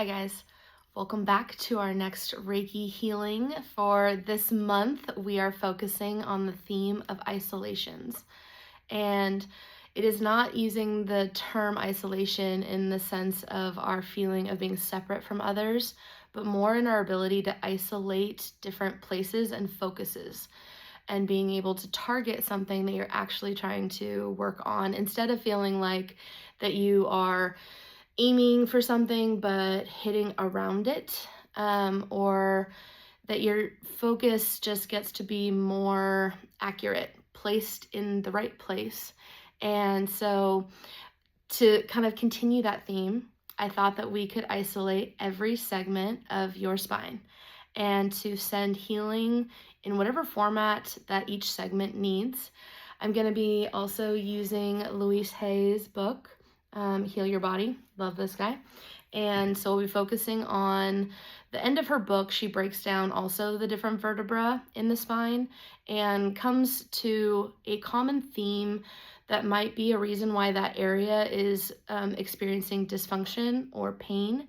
Hi guys, welcome back to our next Reiki healing. For this month, we are focusing on the theme of isolations. And it is not using the term isolation in the sense of our feeling of being separate from others, but more in our ability to isolate different places and focuses and being able to target something that you're actually trying to work on instead of feeling like that you are aiming for something but hitting around it, or that your focus just gets to be more accurate, placed in the right place. And so to kind of continue that theme, I thought that we could isolate every segment of your spine and to send healing in whatever format that each segment needs. I'm going to be also using Louise Hay's book, Heal Your Body. Love this guy. And so we'll be focusing on the end of her book. She breaks down also the different vertebra in the spine and comes to a common theme that might be a reason why that area is experiencing dysfunction or pain.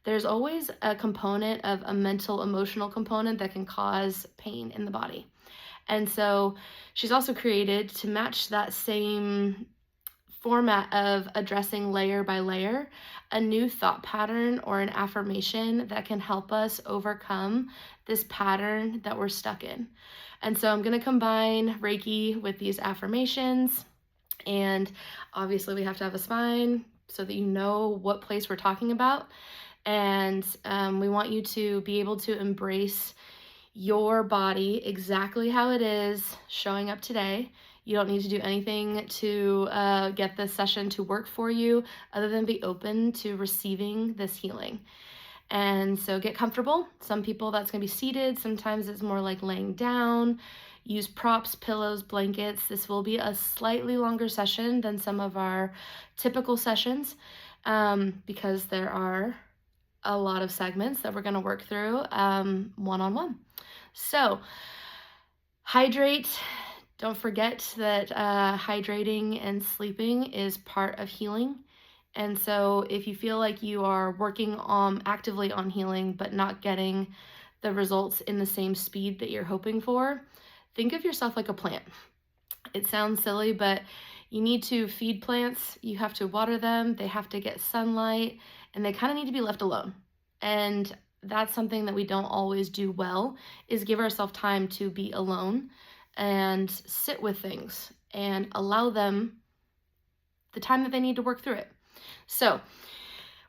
There's always a component of a mental, emotional component that can cause pain in the body. And so she's also created, to match that same format of addressing layer by layer, a new thought pattern or an affirmation that can help us overcome this pattern that we're stuck in. And so I'm going to combine Reiki with these affirmations. And obviously we have to have a spine so that you know what place we're talking about. And we want you to be able to embrace your body exactly how it is showing up today. You don't need to do anything to get this session to work for you other than be open to receiving this healing. And so get comfortable. Some people that's going to be seated. Sometimes it's more like laying down. Use props, pillows, blankets. This will be a slightly longer session than some of our typical sessions because there are a lot of segments that we're going to work through one-on-one. So hydrate. Don't forget that hydrating and sleeping is part of healing. And so if you feel like you are working actively on healing but not getting the results in the same speed that you're hoping for, think of yourself like a plant. It sounds silly, but you need to feed plants. You have to water them. They have to get sunlight, and they kind of need to be left alone. And that's something that we don't always do well, is give ourselves time to be alone and sit with things and allow them the time that they need to work through it. So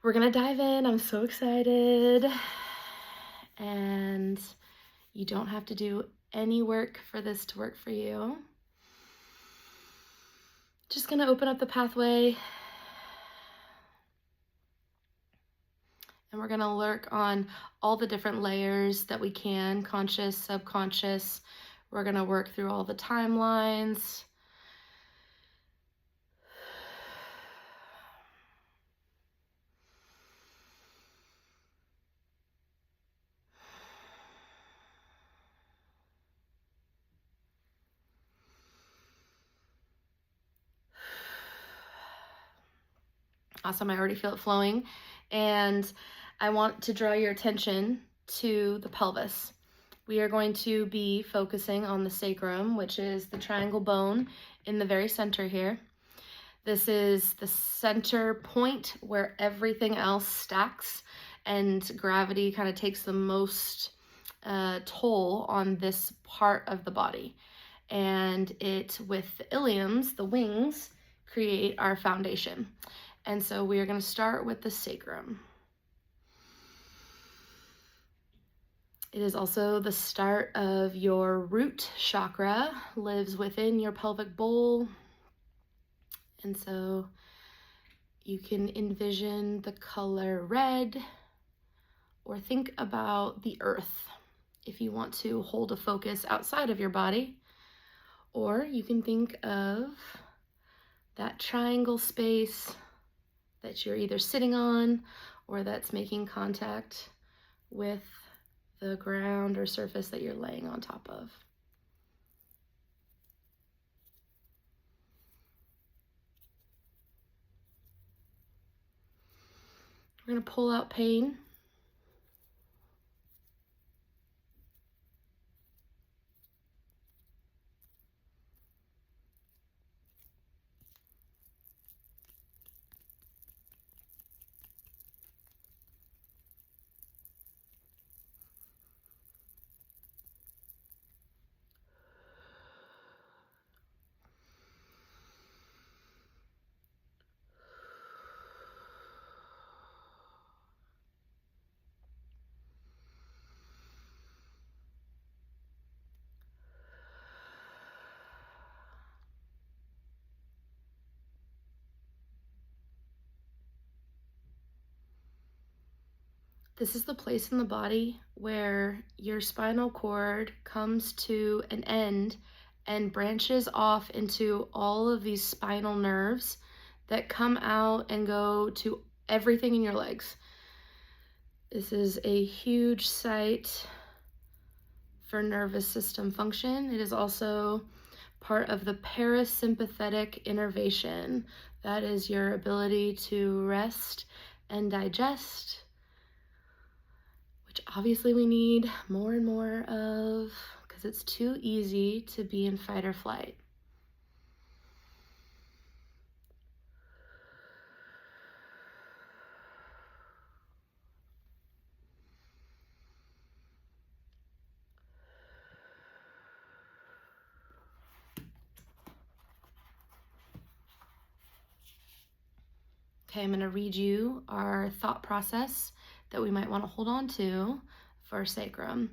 we're going to dive in. I'm so excited. And you don't have to do any work for this to work for you. Just going to open up the pathway. And we're going to work on all the different layers that we can, conscious, subconscious. We're going to work through all the timelines. Awesome, I already feel it flowing. And I want to draw your attention to the pelvis. We are going to be focusing on the sacrum, which is the triangle bone in the very center here. This is the center point where everything else stacks and gravity kind of takes the most toll on this part of the body. And it, with the iliums, the wings, create our foundation. And so we are going to start with the sacrum. It is also the start of your root chakra, lives within your pelvic bowl. And so you can envision the color red, or think about the earth if you want to hold a focus outside of your body. Or you can think of that triangle space that you're either sitting on or that's making contact with the ground or surface that you're laying on top of. We're going to pull out pain. This is the place in the body where your spinal cord comes to an end and branches off into all of these spinal nerves that come out and go to everything in your legs. This is a huge site for nervous system function. It is also part of the parasympathetic innervation. That is your ability to rest and digest, which obviously we need more and more of because it's too easy to be in fight or flight. Okay, I'm going to read you our thought process that we might want to hold on to for sacrum.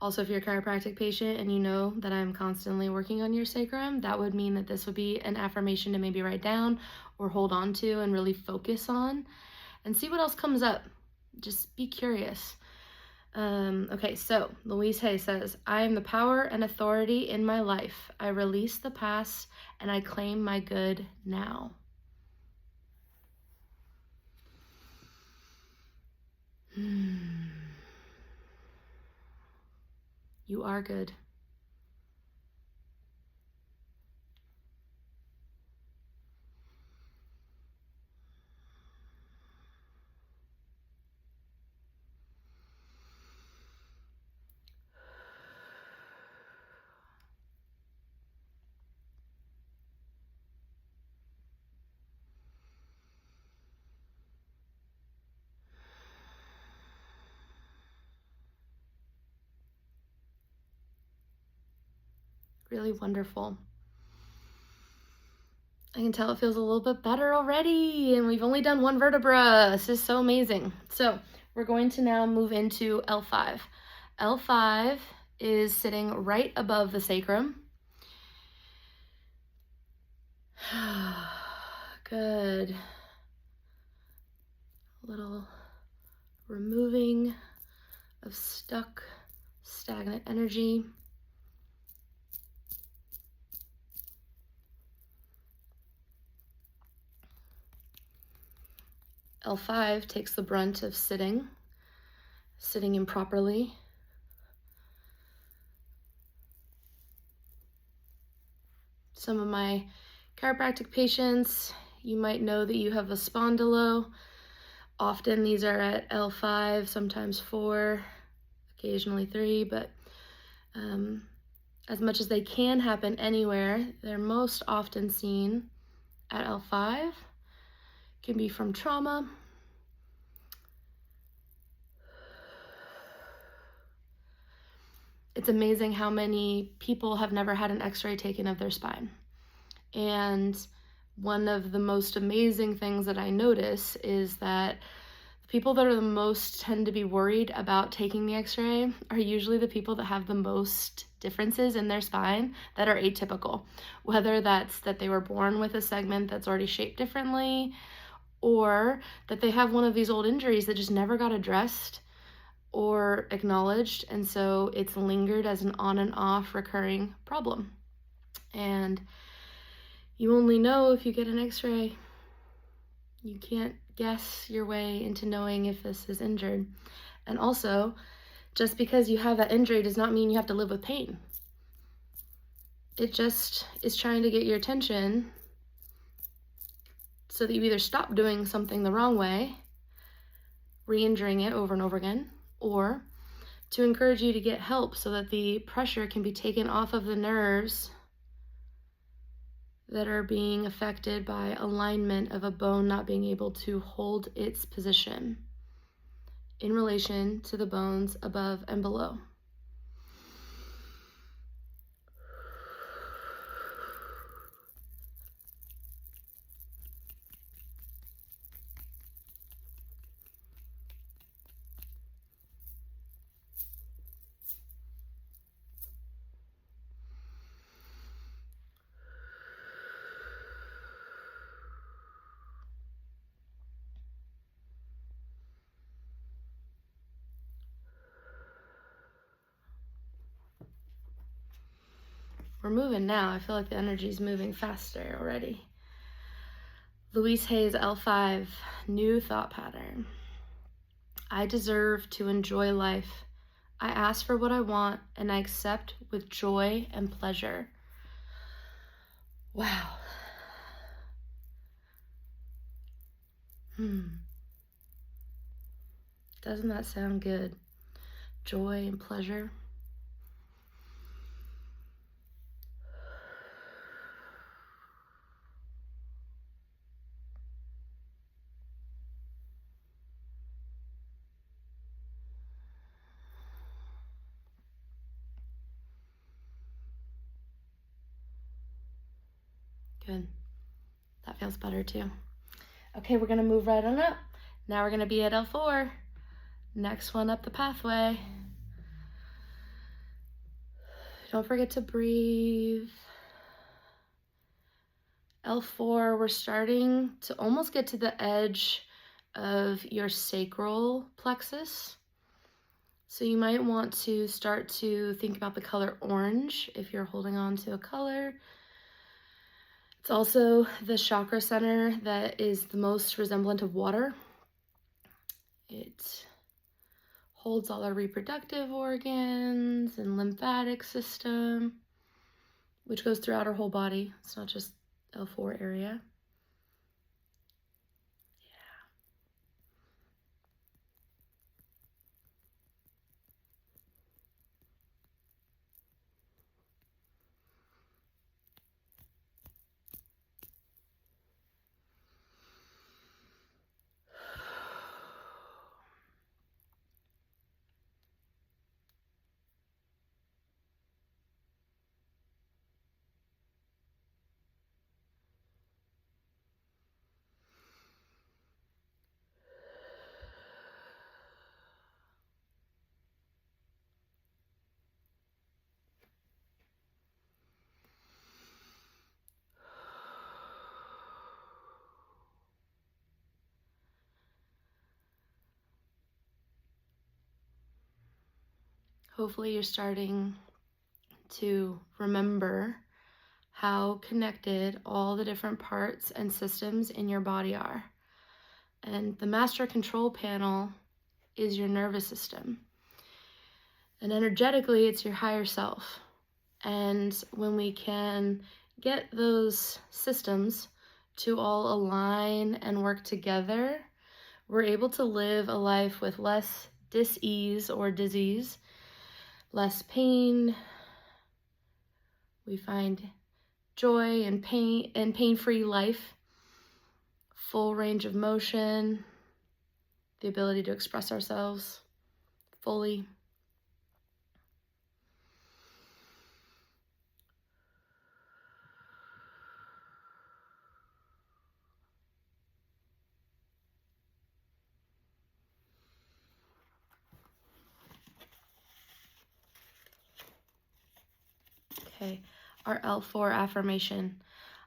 Also, if you're a chiropractic patient and you know that I'm constantly working on your sacrum, that would mean that this would be an affirmation to maybe write down or hold on to and really focus on and see what else comes up. Just be curious. Okay, so Louise Hay says, I am the power and authority in my life. I release the past and I claim my good now. You are good. Really wonderful. I can tell it feels a little bit better already, and we've only done one vertebra. This is so amazing. So we're going to now move into L5. L5 is sitting right above the sacrum. Good. A little removing of stuck, stagnant energy. L5 takes the brunt of sitting improperly. Some of my chiropractic patients, you might know that you have a spondylo. Often these are at L5, sometimes 4, occasionally 3, but as much as they can happen anywhere, they're most often seen at L5. Can be from trauma. It's amazing how many people have never had an x-ray taken of their spine. And one of the most amazing things that I notice is that the people that are the most tend to be worried about taking the x-ray are usually the people that have the most differences in their spine that are atypical. Whether that's that they were born with a segment that's already shaped differently, or that they have one of these old injuries that just never got addressed or acknowledged, and so it's lingered as an on and off recurring problem. And you only know if you get an x-ray. You can't guess your way into knowing if this is injured. And also, just because you have that injury does not mean you have to live with pain. It just is trying to get your attention so that you either stop doing something the wrong way re-injuring it over and over again, or to encourage you to get help so that the pressure can be taken off of the nerves that are being affected by alignment of a bone not being able to hold its position in relation to the bones above and below. We're moving now. I feel like the energy is moving faster already. Louise Hay's L5, new thought pattern. I deserve to enjoy life. I ask for what I want and I accept with joy and pleasure. Wow. Doesn't that sound good? Joy and pleasure. Good. That feels better too. Okay, we're gonna move right on up. Now we're gonna be at L4. Next one up the pathway. Don't forget to breathe. L4, we're starting to almost get to the edge of your sacral plexus. So you might want to start to think about the color orange if you're holding on to a color. It's also the chakra center that is the most resemblant of water. It holds all our reproductive organs and lymphatic system, which goes throughout our whole body. It's not just L4 area. Hopefully you're starting to remember how connected all the different parts and systems in your body are. And the master control panel is your nervous system. And energetically, it's your higher self. And when we can get those systems to all align and work together, we're able to live a life with less dis-ease or disease, less pain. We find joy and pain-free life, full range of motion, the ability to express ourselves fully. Okay, our L4 affirmation.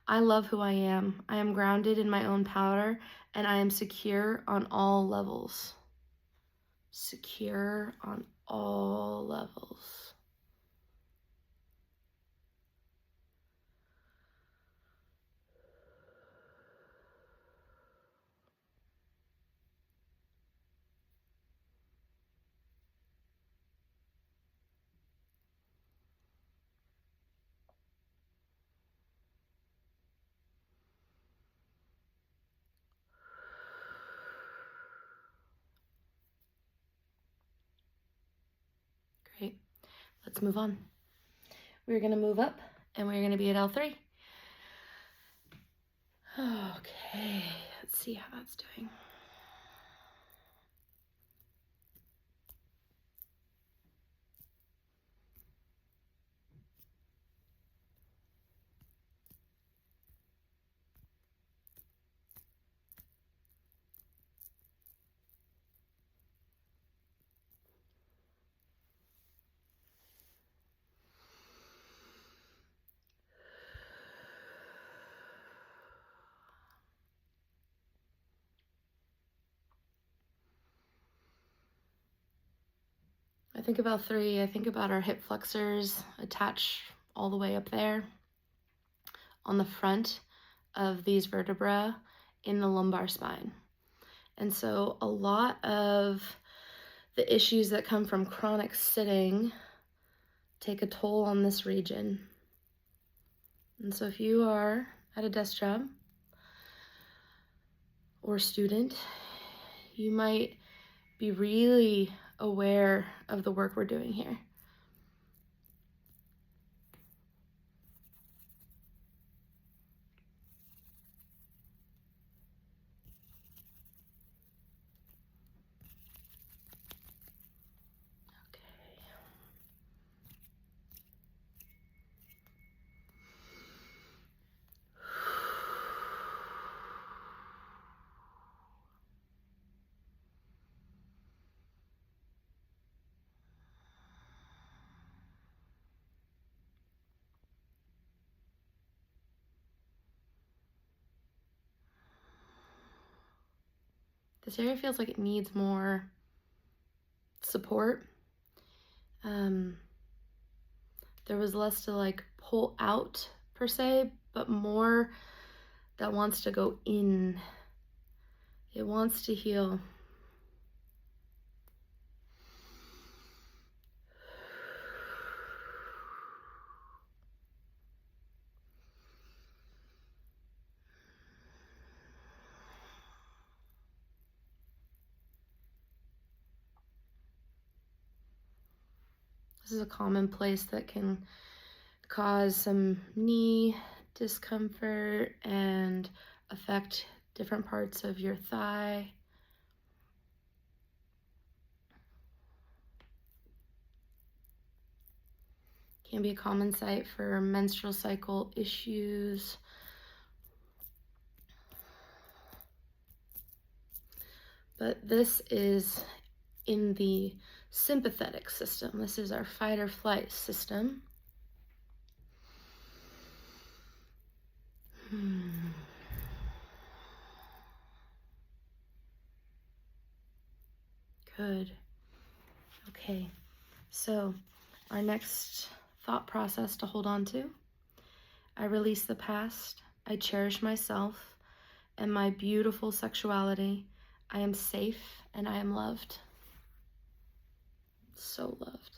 I love who I am. I am grounded in my own power, and I am secure on all levels. Secure on all levels. let's move on. We're going to move up and we're going to be at L3. Okay, let's see how that's doing. I think about 3, I think about our hip flexors attached all the way up there on the front of these vertebrae in the lumbar spine. And so a lot of the issues that come from chronic sitting take a toll on this region. And so if you are at a desk job or student, you might be really aware of the work we're doing here. This area feels like it needs more support. There was less to like pull out per se, but more that wants to go in. It wants to heal. This is a common place that can cause some knee discomfort and affect different parts of your thigh. Can be a common site for menstrual cycle issues. But this is in the sympathetic system. This is our fight or flight system. Good. Okay, so our next thought process to hold on to. I release the past. I cherish myself and my beautiful sexuality. I am safe and I am loved. So loved.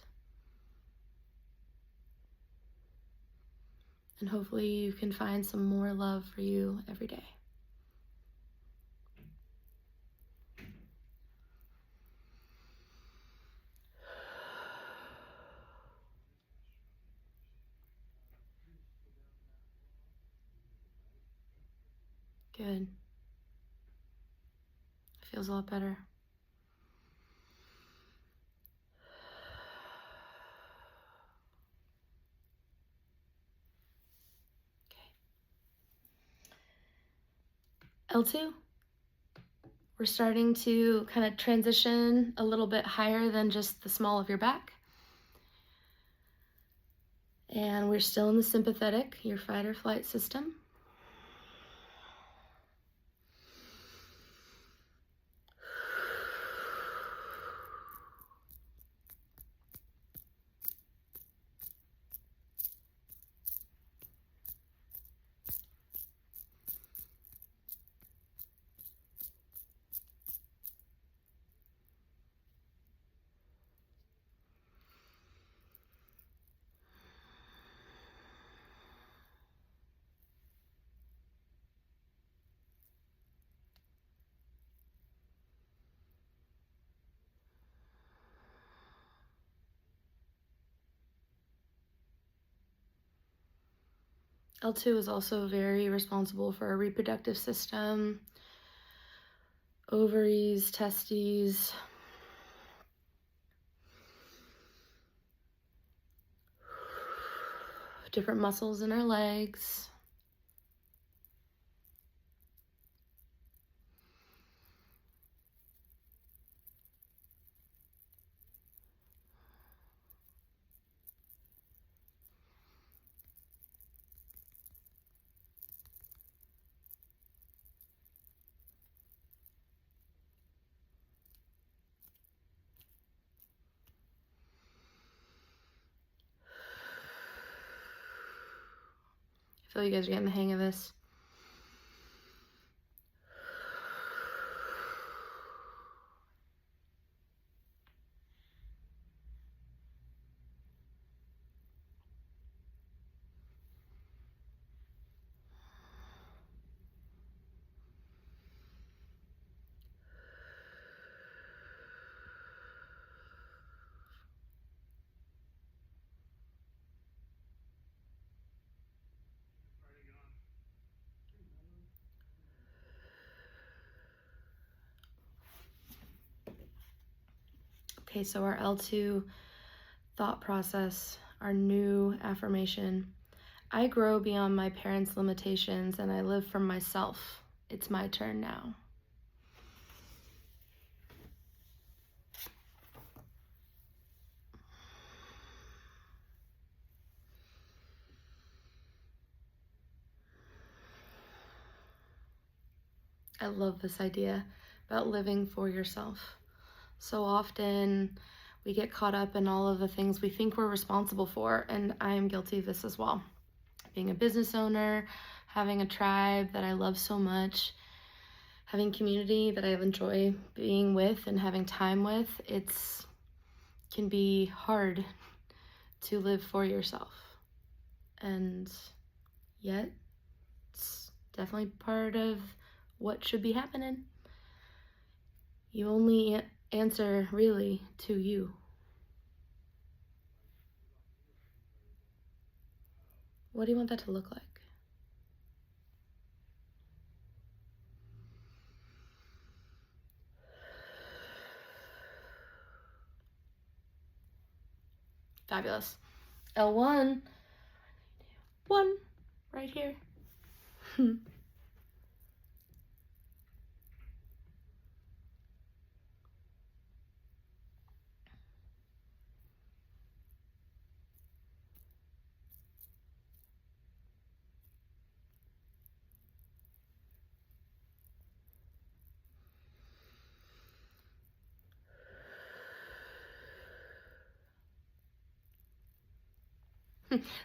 And hopefully you can find some more love for you every day. Good. Feels a lot better. L2, we're starting to kind of transition a little bit higher than just the small of your back. And we're still in the sympathetic, your fight or flight system. L2 is also very responsible for our reproductive system, ovaries, testes, different muscles in our legs. I feel you guys are getting the hang of this. Okay, so our L2 thought process, our new affirmation. I grow beyond my parents' limitations and I live for myself. It's my turn now. I love this idea about living for yourself. So often we get caught up in all of the things we think we're responsible for, and I am guilty of this as well. Being a business owner, having a tribe that I love so much, having community that I enjoy being with and having time with, it's can be hard to live for yourself. And yet, it's definitely part of what should be happening. You only answer really to you. What do you want that to look like? Fabulous. L1, one, right here.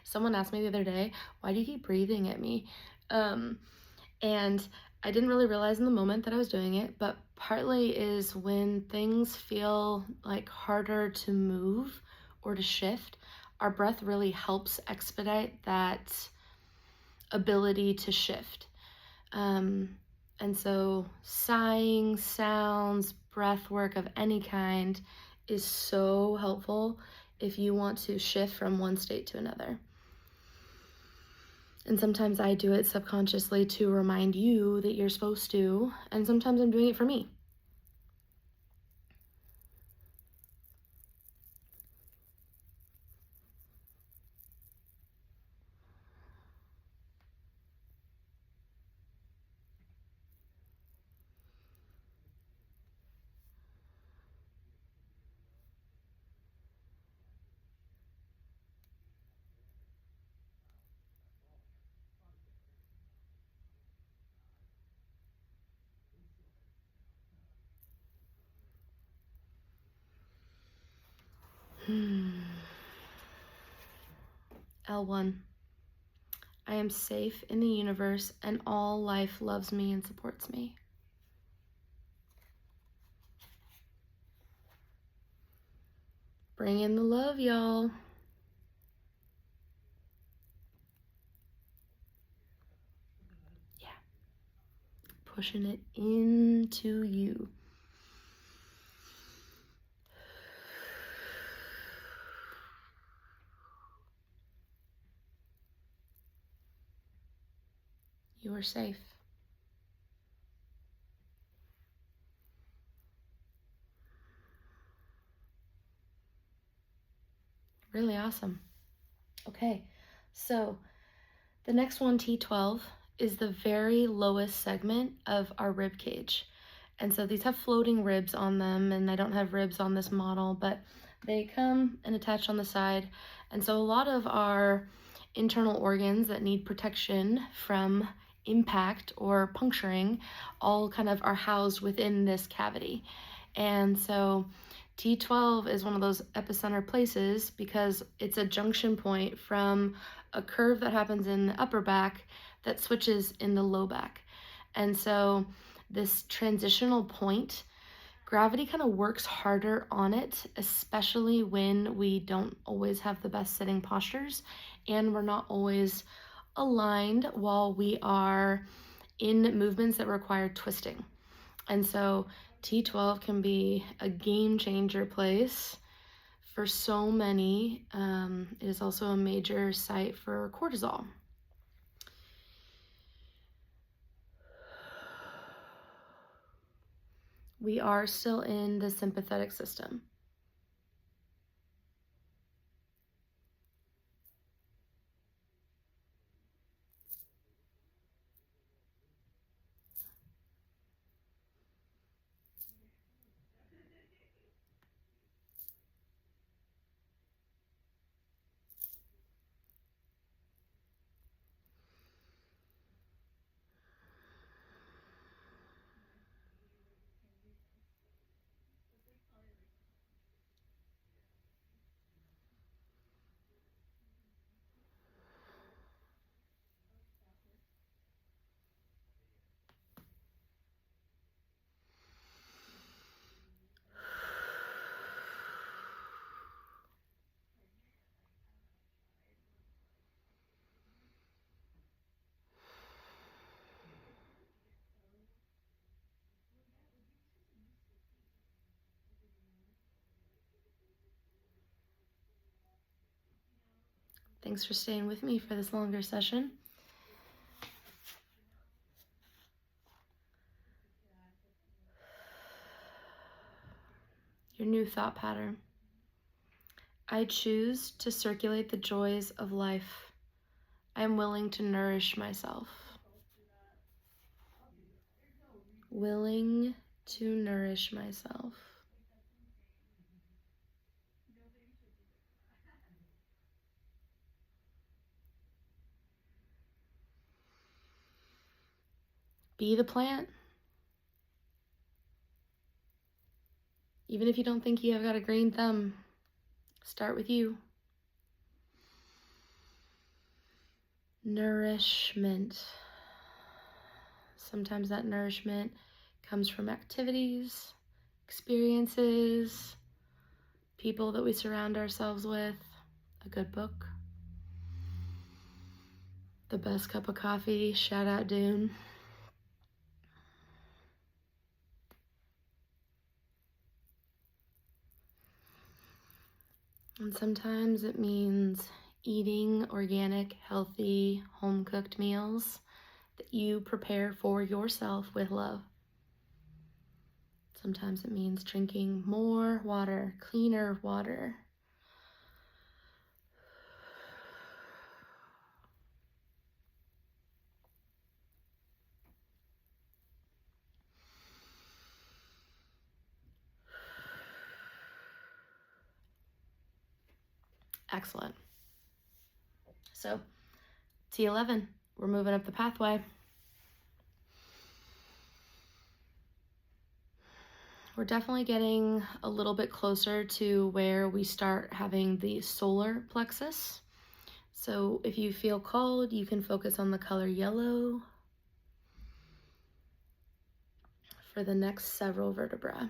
Someone asked me the other day, why do you keep breathing at me? And I didn't really realize in the moment that I was doing it, but partly is when things feel like harder to move or to shift, our breath really helps expedite that ability to shift. And so sighing, sounds, breath work of any kind is so helpful if you want to shift from one state to another. And sometimes I do it subconsciously to remind you that you're supposed to, and sometimes I'm doing it for me. L1. I am safe in the universe and all life loves me and supports me. Bring in the love, y'all. Yeah. Pushing it into you. You are safe. Really awesome. Okay, so the next one, T12, is the very lowest segment of our rib cage. And so these have floating ribs on them, and I don't have ribs on this model, but they come and attach on the side. And so a lot of our internal organs that need protection from impact or puncturing all kind of are housed within this cavity. And so T12 is one of those epicenter places because it's a junction point from a curve that happens in the upper back that switches in the low back. And so this transitional point, gravity kind of works harder on it, especially when we don't always have the best sitting postures and we're not always aligned while we are in movements that require twisting. And so T12 can be a game changer place for so many. It is also a major site for cortisol. We are still in the sympathetic system. Thanks for staying with me for this longer session. Your new thought pattern. I choose to circulate the joys of life. I am willing to nourish myself. Willing to nourish myself. Be the plant. Even if you don't think you have got a green thumb, start with you. Nourishment. Sometimes that nourishment comes from activities, experiences, people that we surround ourselves with, a good book, the best cup of coffee, shout out Dune. And sometimes it means eating organic, healthy, home-cooked meals that you prepare for yourself with love. Sometimes it means drinking more water, cleaner water. Excellent. So, T11, we're moving up the pathway. We're definitely getting a little bit closer to where we start having the solar plexus. So if you feel called, you can focus on the color yellow for the next several vertebrae.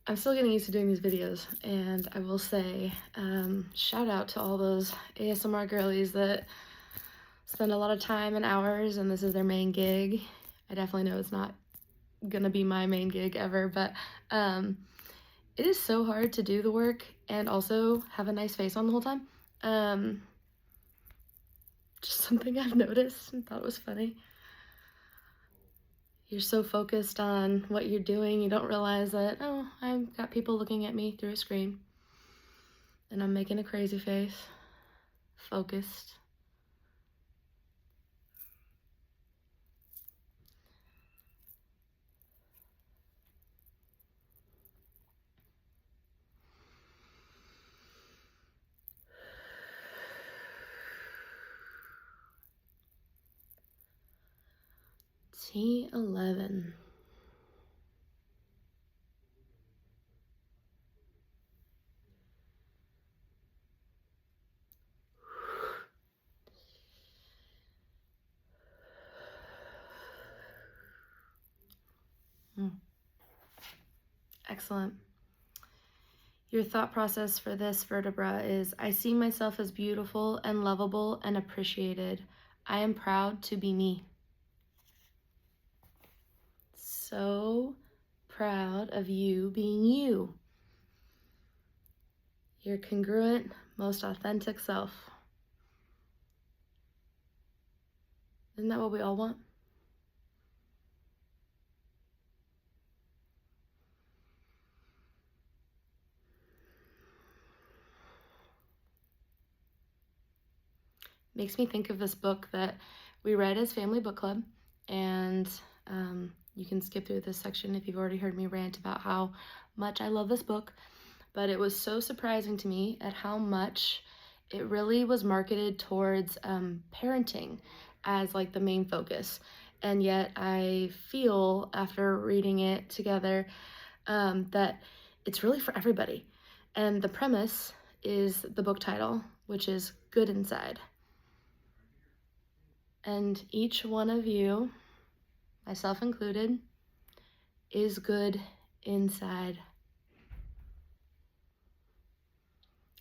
I'm still getting used to doing these videos, and I will say, shout out to all those ASMR girlies that spend a lot of time and hours, and this is their main gig. I definitely know it's not gonna be my main gig ever, but it is so hard to do the work and also have a nice face on the whole time. Just something I've noticed and thought was funny. You're so focused on what you're doing, you don't realize that, oh, I've got people looking at me through a screen and I'm making a crazy face. Focused. T11. Excellent. Your thought process for this vertebra is, I see myself as beautiful and lovable and appreciated. I am proud to be me. So proud of you being you. Your congruent, most authentic self. Isn't that what we all want? Makes me think of this book that we read as family book club, and you can skip through this section if you've already heard me rant about how much I love this book, but it was so surprising to me at how much it really was marketed towards parenting as like the main focus, and yet I feel after reading it together that it's really for everybody. And the premise is the book title, which is Good Inside. And each one of you, myself included, is good inside.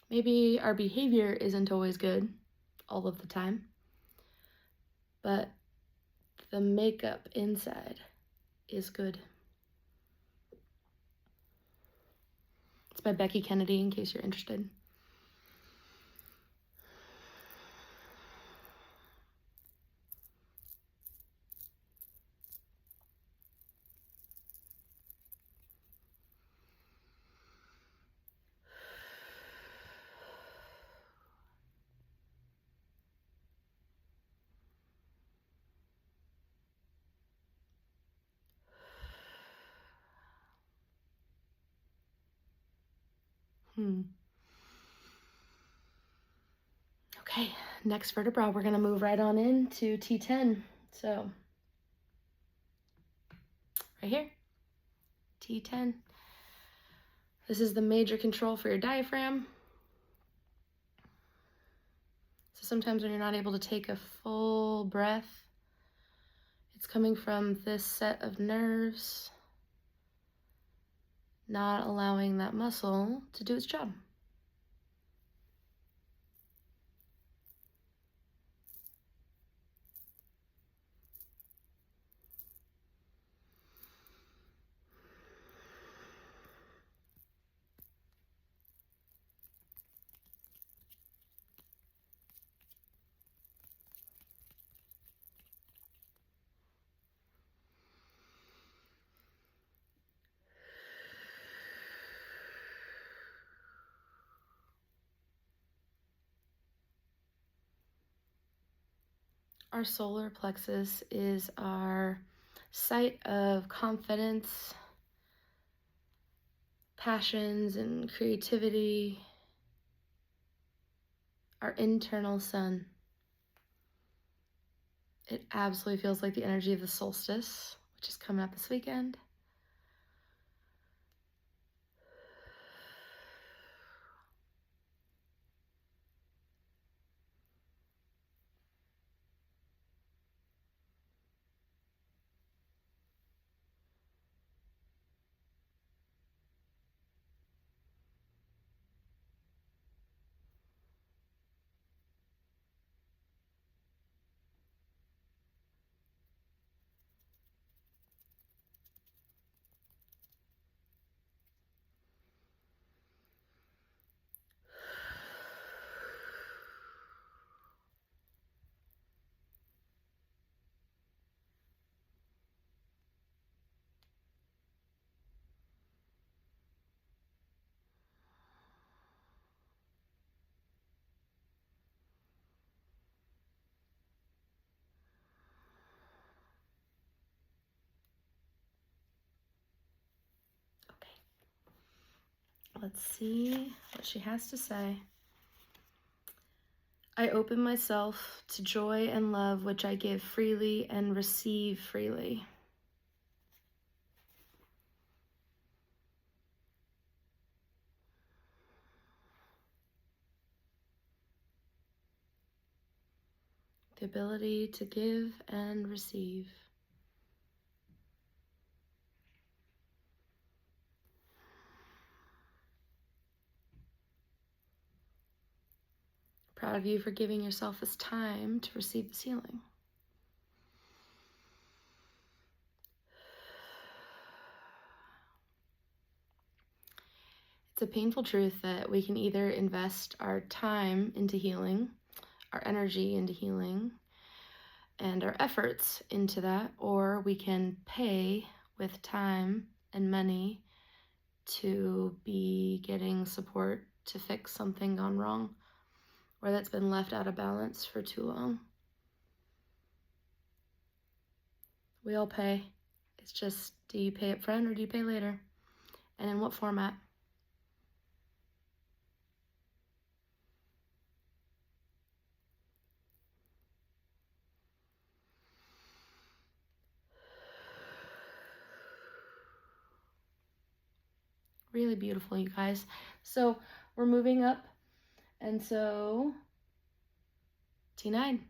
Maybe our behavior isn't always good all of the time, but the makeup inside is good. It's by Becky Kennedy, in case you're interested. Okay, next vertebra, we're gonna move right on into T10. So, right here, T10. This is the major control for your diaphragm. So sometimes when you're not able to take a full breath, it's coming from this set of nerves, not allowing that muscle to do its job. Our solar plexus is our site of confidence, passions, and creativity, our internal sun. It absolutely feels like the energy of the solstice, which is coming up this weekend. Let's see what she has to say. I open myself to joy and love, which I give freely and receive freely. The ability to give and receive. Proud of you for giving yourself this time to receive this healing. It's a painful truth that we can either invest our time into healing, our energy into healing, and our efforts into that, or we can pay with time and money to be getting support to fix something gone wrong or that's been left out of balance for too long. We all pay. It's just, do you pay up front or do you pay later? And in what format? Really beautiful, you guys. So we're moving up. And so T9.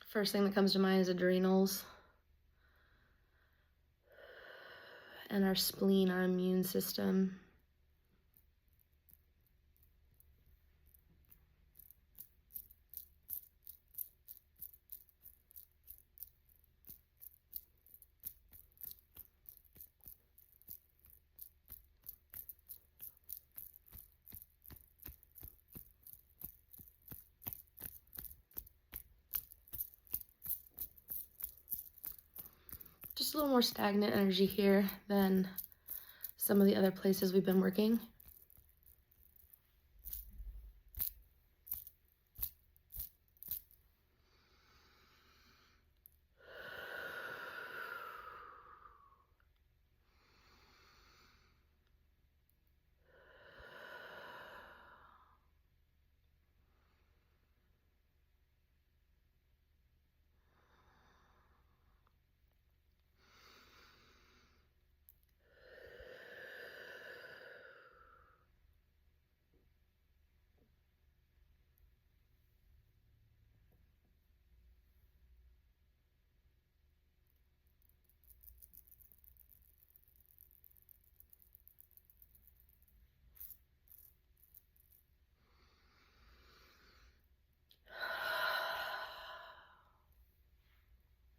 First thing that comes to mind is adrenals and our spleen, our immune system. Just a little more stagnant energy here than some of the other places we've been working.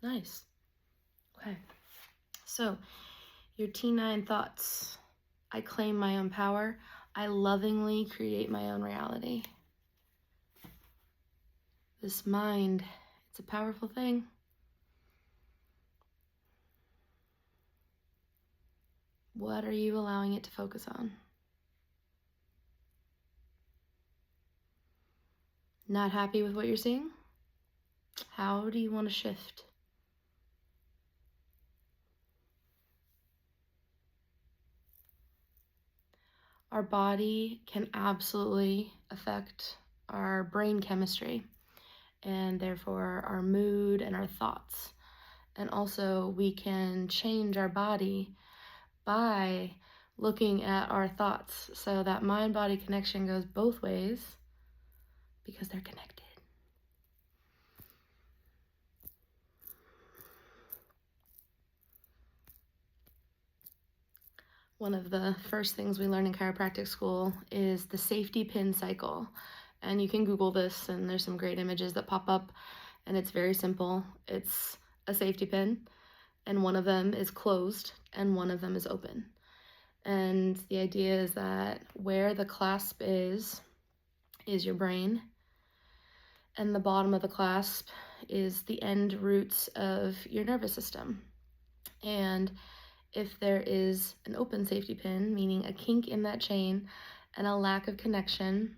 Nice. Okay. So your T9 thoughts. I claim my own power. I lovingly create my own reality. This mind, it's a powerful thing. What are you allowing it to focus on? Not happy with what you're seeing? How do you want to shift? Our body can absolutely affect our brain chemistry and therefore our mood and our thoughts. And also we can change our body by looking at our thoughts. So that mind-body connection goes both ways because they're connected. One of the first things we learn in chiropractic school is the safety pin cycle. And you can Google this and there's some great images that pop up and it's very simple. It's a safety pin and one of them is closed and one of them is open. And the idea is that where the clasp is your brain, and the bottom of the clasp is the end roots of your nervous system. And if there is an open safety pin, meaning a kink in that chain and a lack of connection,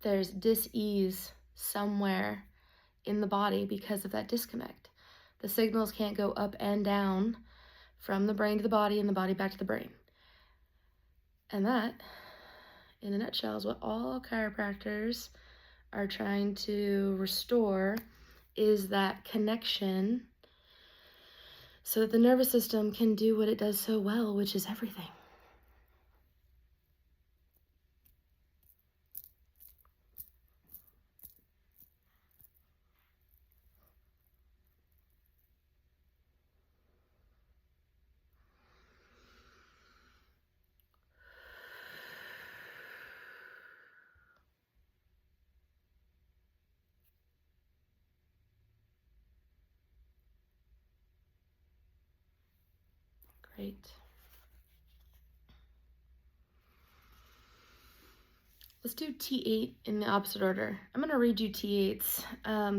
there's dis-ease somewhere in the body because of that disconnect. The signals can't go up and down from the brain to the body and the body back to the brain. And that, in a nutshell, is what all chiropractors are trying to restore, is that connection so that the nervous system can do what it does so well, which is everything. Great. Let's do T8 in the opposite order. I'm going to read you T8's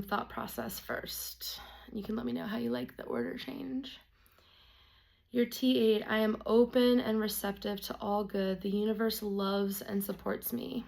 thought process first. You can let me know how you like the order change. Your T8, I am open and receptive to all good. The universe loves and supports me.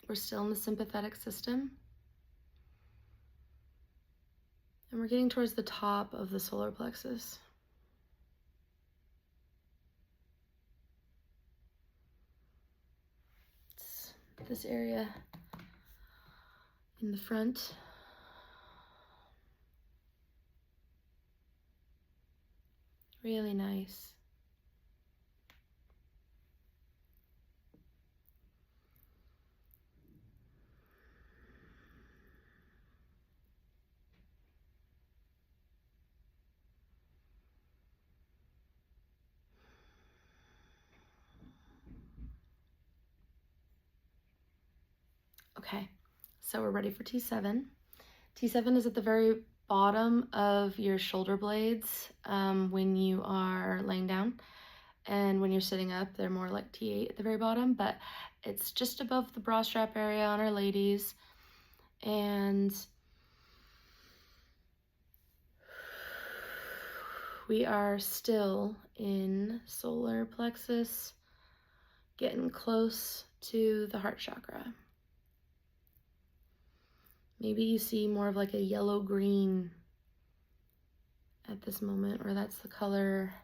We're still in the sympathetic system. And we're getting towards the top of the solar plexus. It's this area in the front. Really nice. Okay, so we're ready for T7. T7 is at the very bottom of your shoulder blades when you are laying down. And when you're sitting up, they're more like T8 at the very bottom, but it's just above the bra strap area on our ladies. And we are still in solar plexus, getting close to the heart chakra. Maybe you see more of like a yellow-green at this moment, or that's the color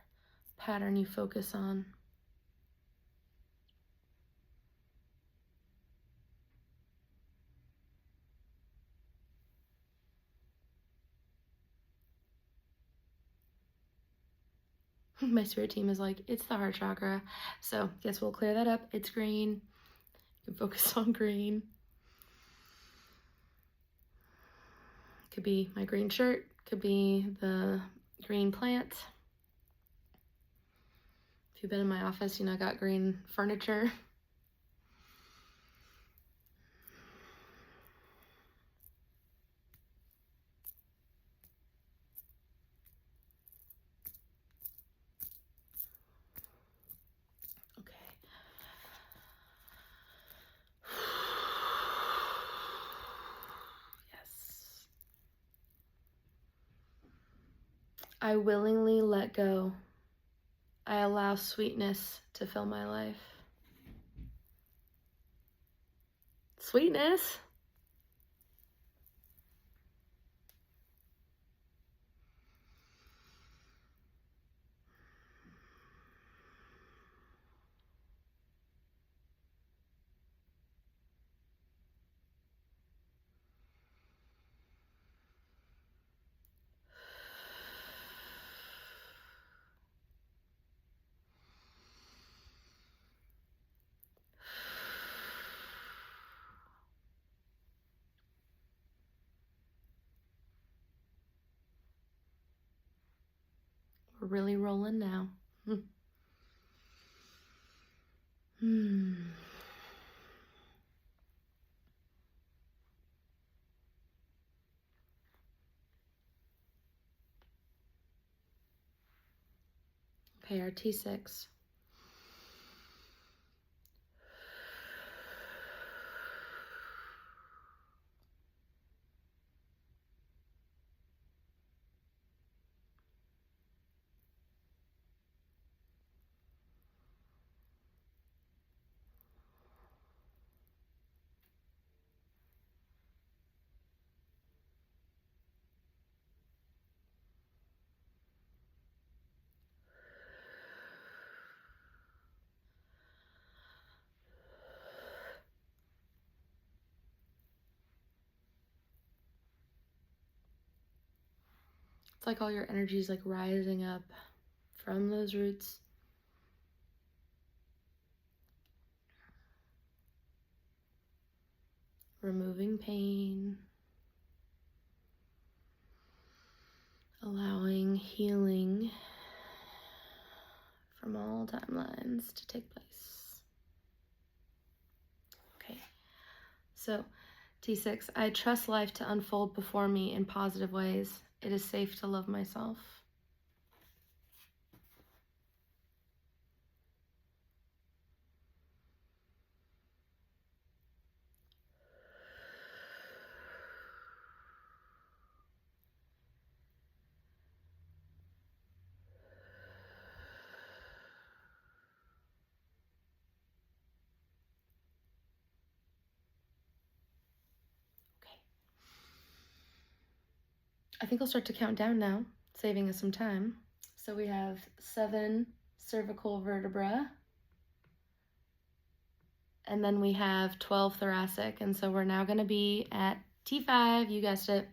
pattern you focus on. My spirit team is like, it's the heart chakra. So guess we'll clear that up. It's green. You can focus on green. Could be my green shirt, could be the green plant. If you've been in my office, you know I got green furniture. Okay. Yes. I willingly let go. I allow sweetness to fill my life. Sweetness? really rolling now. Okay, our T6. It's like all your energy is like rising up from those roots. Removing pain. Allowing healing from all timelines to take place. Okay, so T6, I trust life to unfold before me in positive ways. It is safe to love myself. I think I'll start to count down now, saving us some time. So we have 7 cervical vertebra, and then we have 12 thoracic, and so we're now going to be at T5, you guessed it.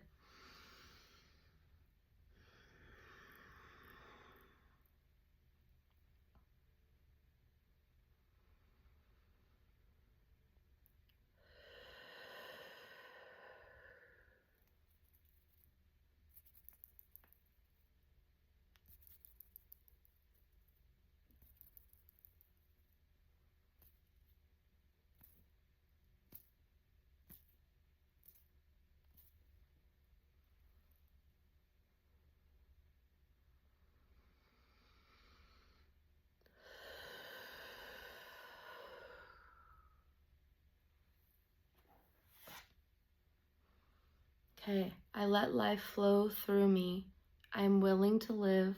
Okay, I let life flow through me. I am willing to live.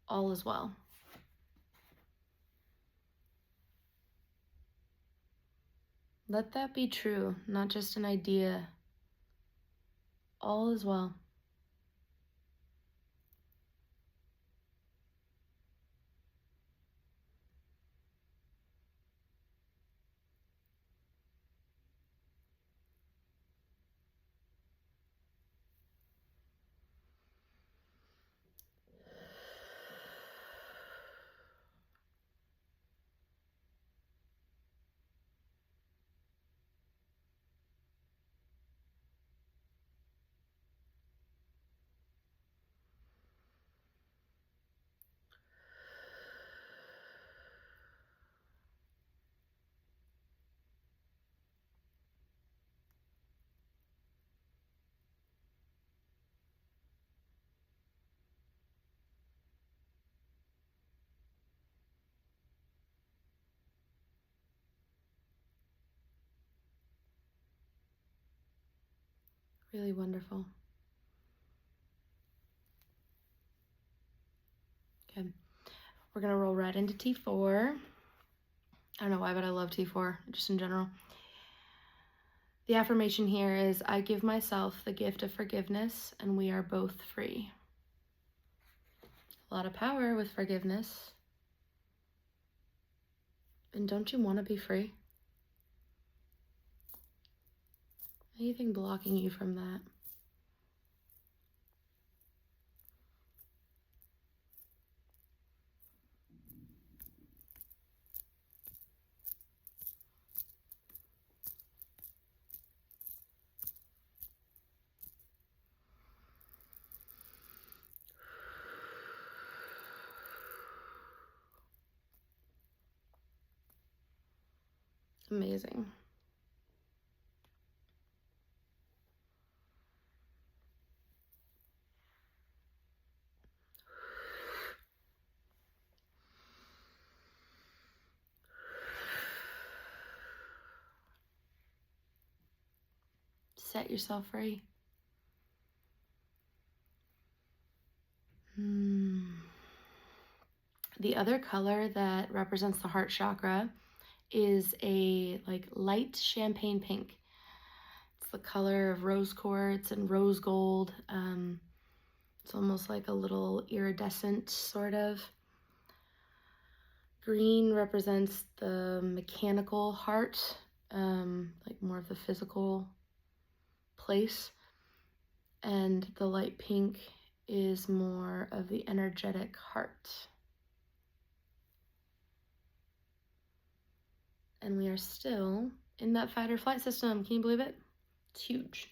All is well. Let that be true, not just an idea. All is well. Really wonderful. Okay, we're gonna roll right into T4. I don't know why, but I love T4, just in general. The affirmation here is, I give myself the gift of forgiveness and we are both free. A lot of power with forgiveness. And don't you want to be free? Anything blocking you from that? amazing. Set yourself free. The other color that represents the heart chakra is a like light champagne pink. It's the color of rose quartz and rose gold. It's almost like a little iridescent sort of. Green represents the mechanical heart, like more of the physical place. And the light pink is more of the energetic heart. And we are still in that fight or flight system. Can you believe it? It's huge.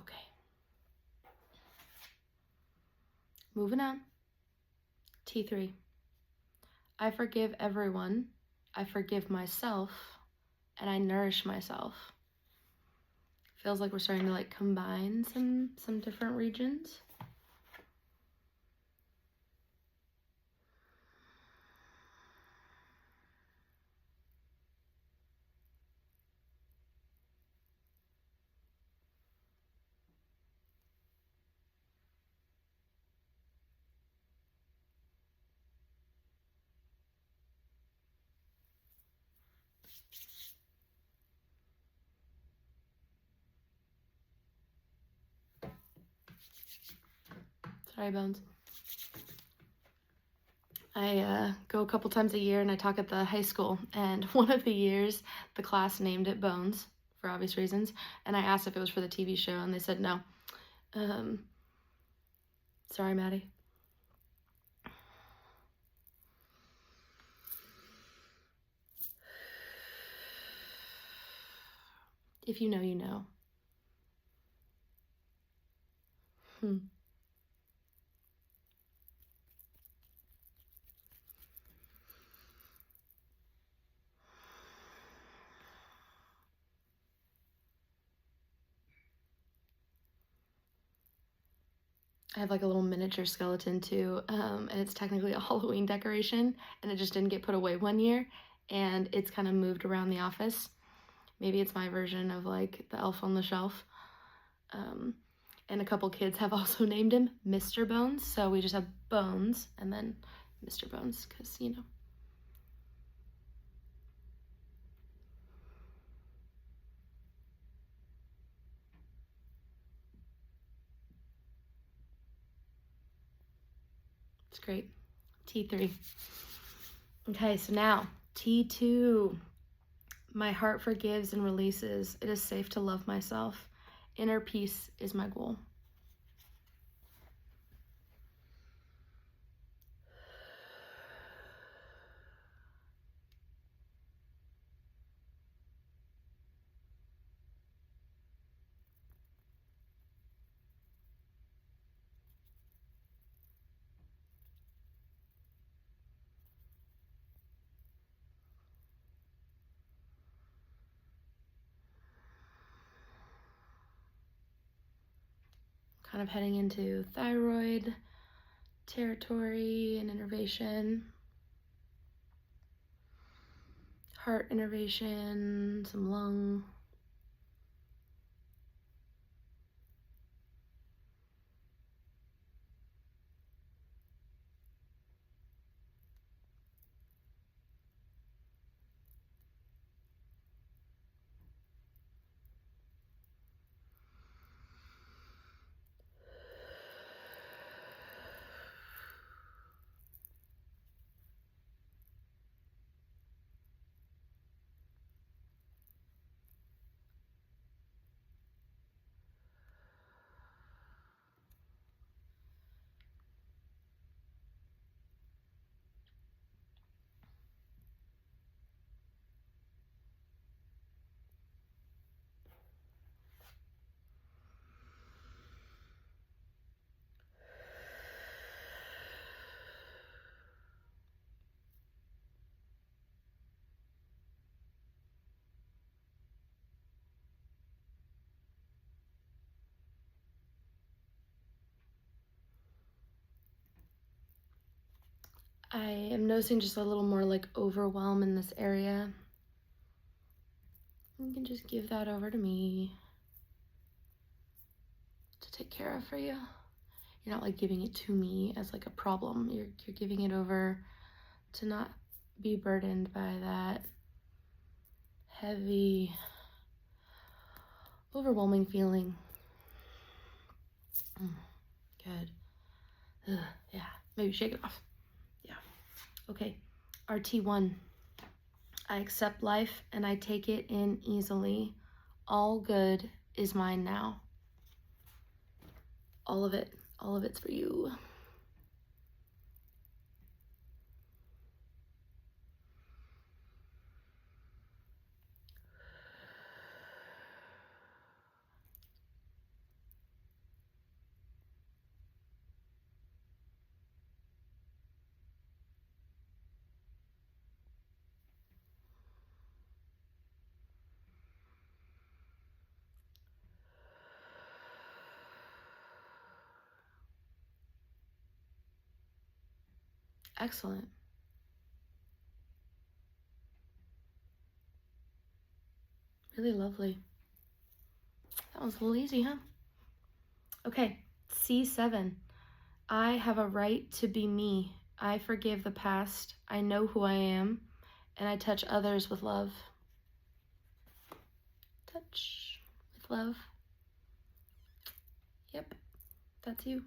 Okay. Moving on. T3. I forgive everyone. I forgive myself. And I nourish myself. Feels like we're starting to like combine some different regions. Sorry, Bones. I go a couple times a year and I talk at the high school, and one of the years the class named it Bones for obvious reasons, and I asked if it was for the TV show and they said no. Sorry, Maddie. If you know, you know. I have like a little miniature skeleton too, and it's technically a Halloween decoration, and it just didn't get put away one year, and it's kind of moved around the office. Maybe it's my version of like the elf on the shelf. And a couple kids have also named him Mr. Bones, so we just have Bones and then Mr. Bones, because, you know. It's great. T3. Okay, so now T2. My heart forgives and releases. It is safe to love myself. Inner peace is my goal. Kind of heading into thyroid territory and innervation. Heart innervation, some lung. I am noticing just a little more like overwhelm in this area. You can just give that over to me to take care of for you. You're not like giving it to me as like a problem. You're giving it over to not be burdened by that heavy, overwhelming feeling. Good. Yeah, maybe shake it off. Yeah. Okay. RT1. I accept life and I take it in easily. All good is mine now. All of it's for you. Excellent. Really lovely. That was a little easy, huh? Okay, C7. I have a right to be me. I forgive the past. I know who I am, and I touch others with love. Touch with love. Yep, that's you.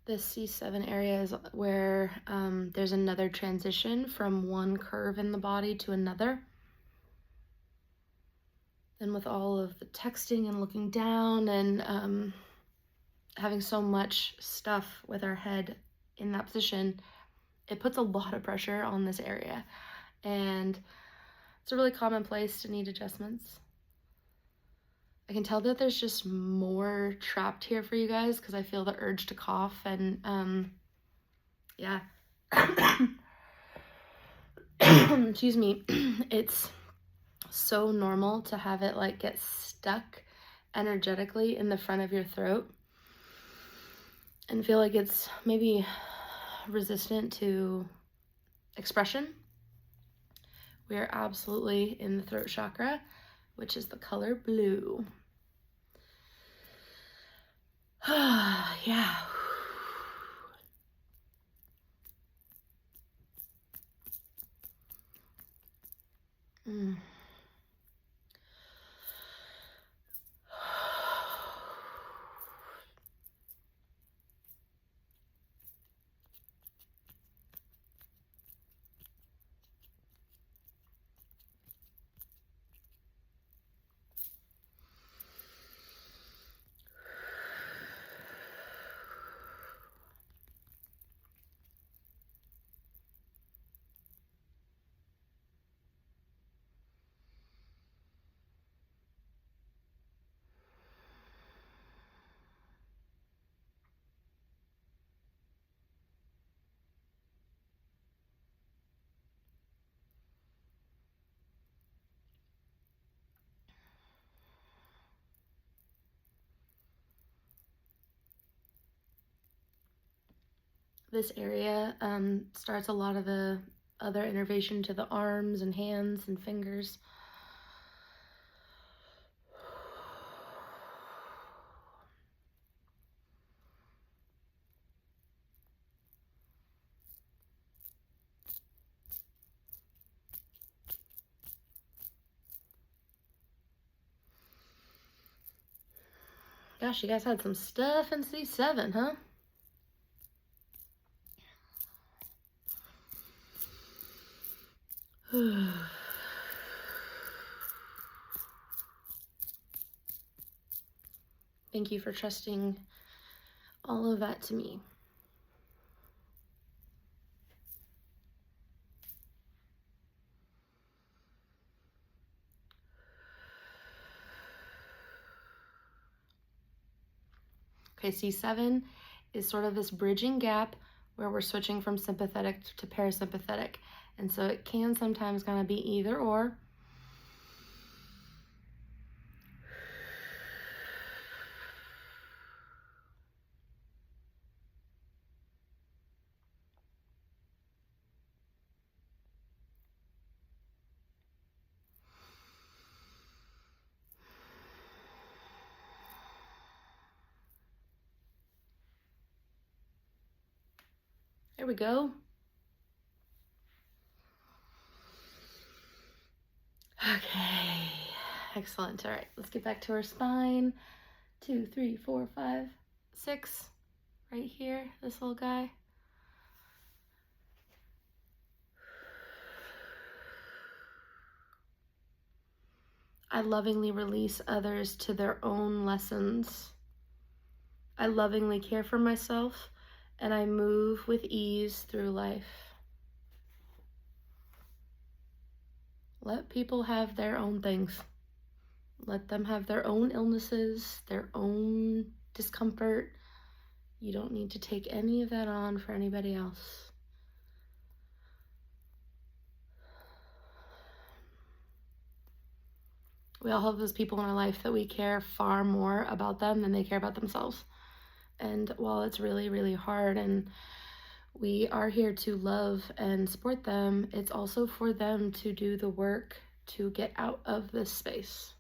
This C7 area is where there's another transition from one curve in the body to another. And with all of the texting and looking down and having so much stuff with our head in that position, it puts a lot of pressure on this area. And it's a really common place to need adjustments. I can tell that there's just more trapped here for you guys because I feel the urge to cough and yeah. Excuse me. It's so normal to have it like get stuck energetically in the front of your throat and feel like it's maybe resistant to expression. We are absolutely in the throat chakra, which is the color blue. Yeah. This area starts a lot of the other innervation to the arms and hands and fingers. Gosh, you guys had some stuff in C7, huh? Thank you for trusting all of that to me. Okay, C7 is sort of this bridging gap where we're switching from sympathetic to parasympathetic. And so it can sometimes kind of be either or. There we go. Okay, excellent. All right, let's get back to our spine. 2, 3, 4, 5, 6, right here, this little guy. I lovingly release others to their own lessons. I lovingly care for myself, and I move with ease through life. Let people have their own things. Let them have their own illnesses, their own discomfort. You don't need to take any of that on for anybody else. We all have those people in our life that we care far more about them than they care about themselves. And while it's really, really hard and we are here to love and support them, it's also for them to do the work to get out of this space.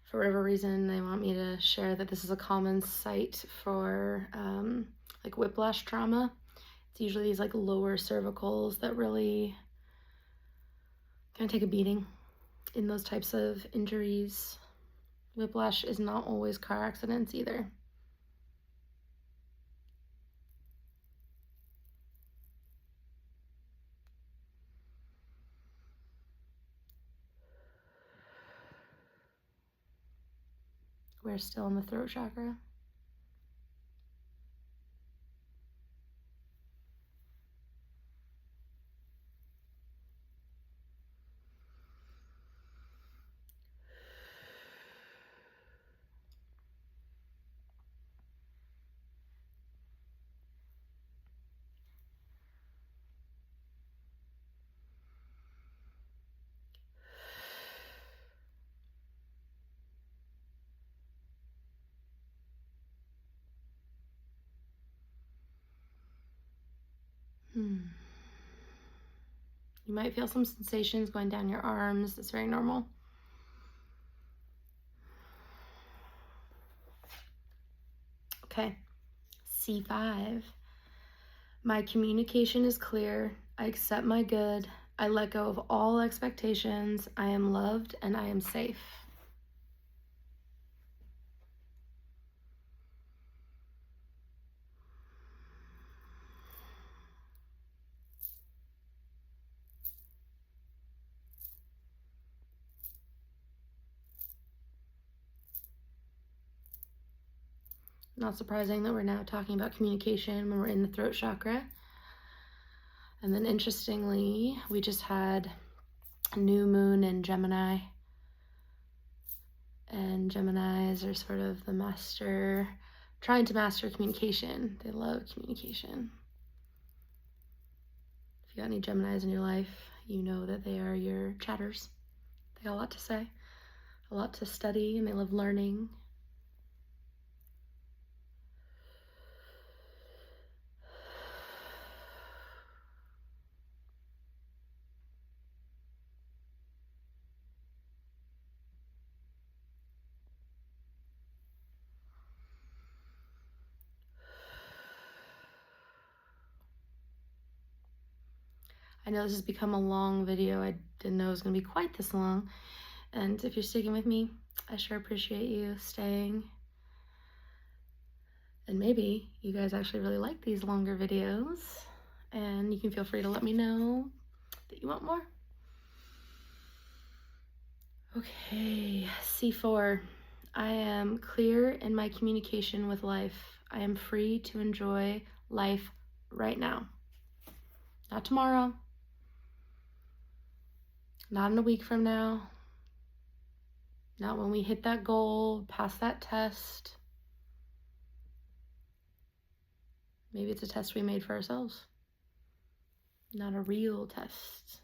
For whatever reason, they want me to share that this is a common site for like whiplash trauma. It's usually these like lower cervicals that really kind of take a beating in those types of injuries. Whiplash is not always car accidents either. We're still in the throat chakra. You might feel some sensations going down your arms. That's very normal. Okay, C5. My communication is clear. I accept my good. I let go of all expectations. I am loved and I am safe. Not surprising that we're now talking about communication when we're in the throat chakra. And then interestingly, we just had a new moon in Gemini. And Geminis are sort of the master, trying to master communication. They love communication. If you got any Geminis in your life, you know that they are your chatters. They got a lot to say, a lot to study, and they love learning. I know this has become a long video. I didn't know it was going to be quite this long. And if you're sticking with me, I sure appreciate you staying. And maybe you guys actually really like these longer videos, and you can feel free to let me know that you want more. Okay, C4. I am clear in my communication with life. I am free to enjoy life right now. Not tomorrow. Not in a week from now. Not when we hit that goal, pass that test. Maybe it's a test we made for ourselves. Not a real test.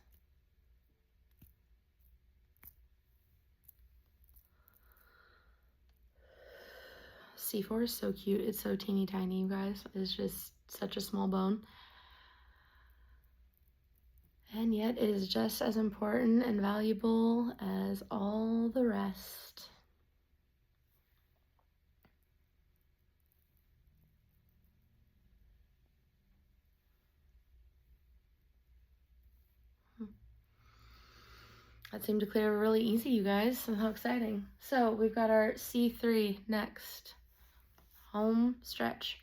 C4 is so cute. It's so teeny tiny, you guys. It's just such a small bone. And yet it is just as important and valuable as all the rest. That seemed to clear really easy, you guys. How exciting. So we've got our C3 next. Home stretch.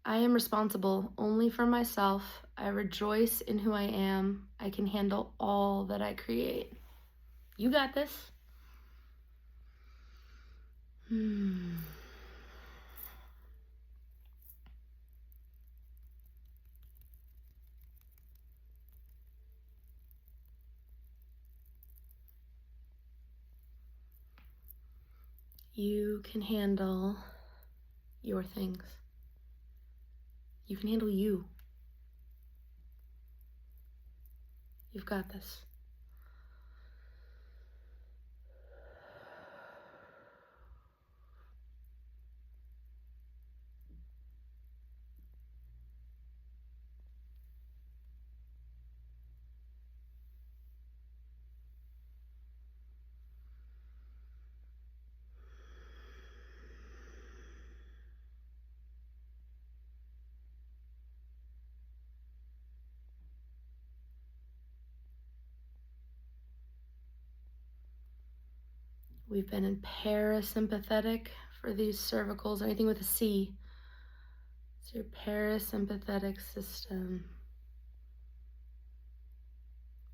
I am responsible only for myself. I rejoice in who I am. I can handle all that I create. You got this. You can handle your things. You can handle you. You've got this. We've been in parasympathetic for these cervicals, anything with a C. It's your parasympathetic system.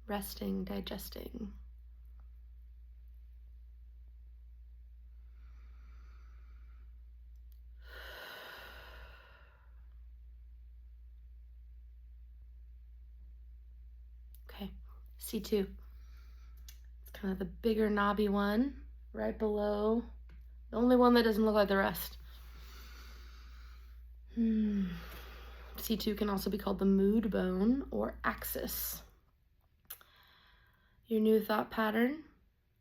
Resting, digesting. Okay, C2. It's kind of the bigger knobby one, right below. The only one that doesn't look like the rest. C2 can also be called the mood bone or axis. Your new thought pattern.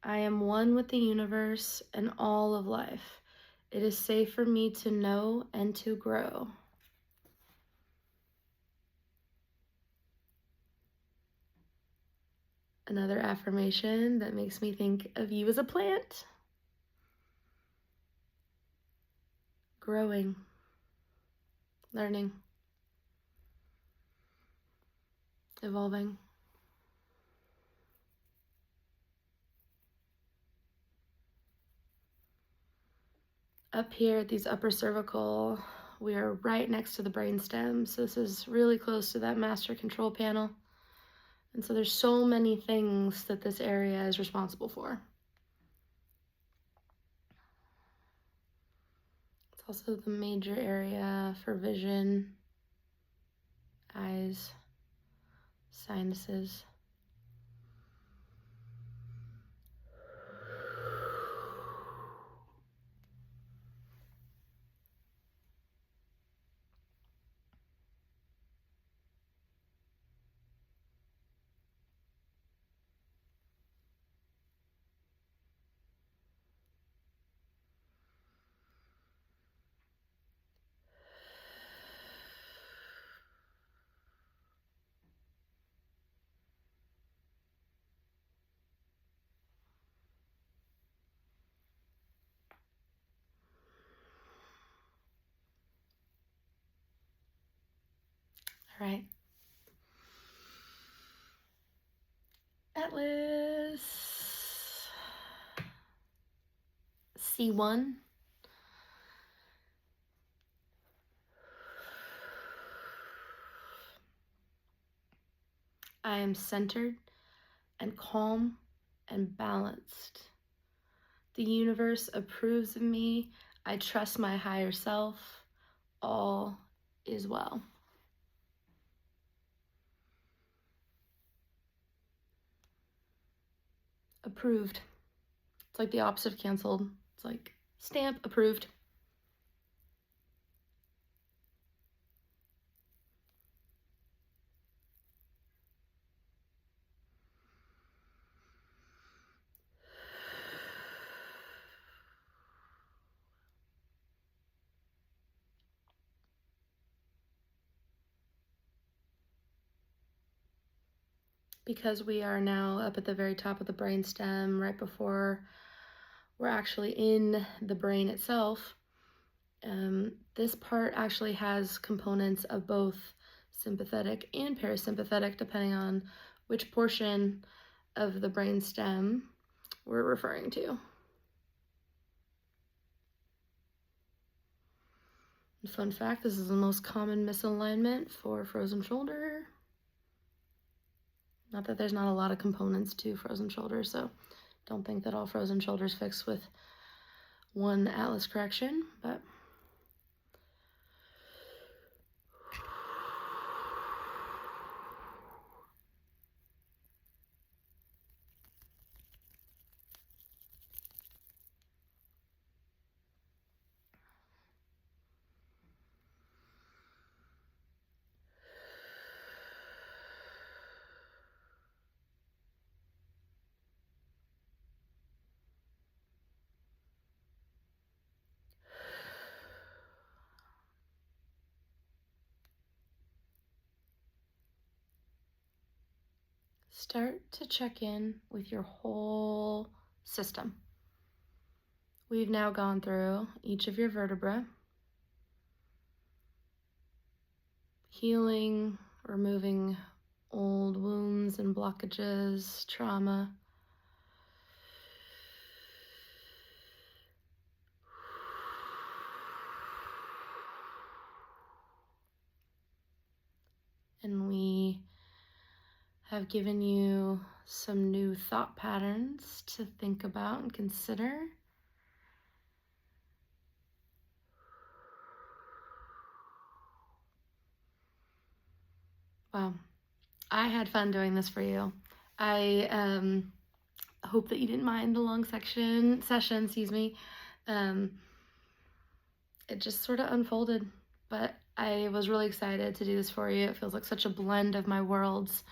I am one with the universe and all of life. It is safe for me to know and to grow. Another affirmation that makes me think of you as a plant. Growing. Learning. Evolving. Up here at these upper cervical, we are right next to the brainstem. So this is really close to that master control panel. And so there's so many things that this area is responsible for. It's also the major area for vision, eyes, sinuses. All right. Atlas C1. I am centered and calm and balanced. The universe approves of me. I trust my higher self. All is well. Approved. It's like the opposite of canceled. It's like stamp approved. Because we are now up at the very top of the brainstem, right before we're actually in the brain itself, this part actually has components of both sympathetic and parasympathetic, depending on which portion of the brainstem we're referring to. Fun fact, this is the most common misalignment for frozen shoulder. Not that there's not a lot of components to frozen shoulders, so don't think that all frozen shoulders fix with one Atlas correction, but start to check in with your whole system. We've now gone through each of your vertebrae, healing, removing old wounds and blockages, trauma. And we have given you some new thought patterns to think about and consider. Wow, I had fun doing this for you. I hope that you didn't mind the long session, excuse me. It just sort of unfolded, but I was really excited to do this for you. It feels like such a blend of my worlds,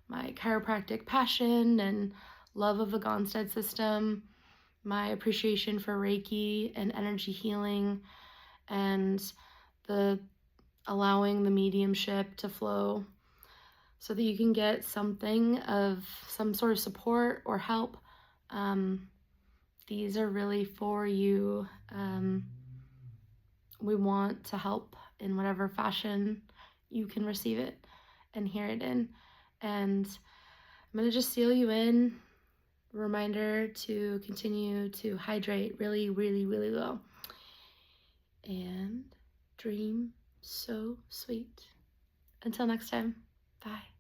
my chiropractic passion and love of the Gonstead system, my appreciation for Reiki and energy healing, and the allowing the mediumship to flow so that you can get something of some sort of support or help. These are really for you. We want to help in whatever fashion you can receive it and hear it in. And I'm going to just seal you in. Reminder to continue to hydrate really, really, really well. And dream so sweet. Until next time, bye.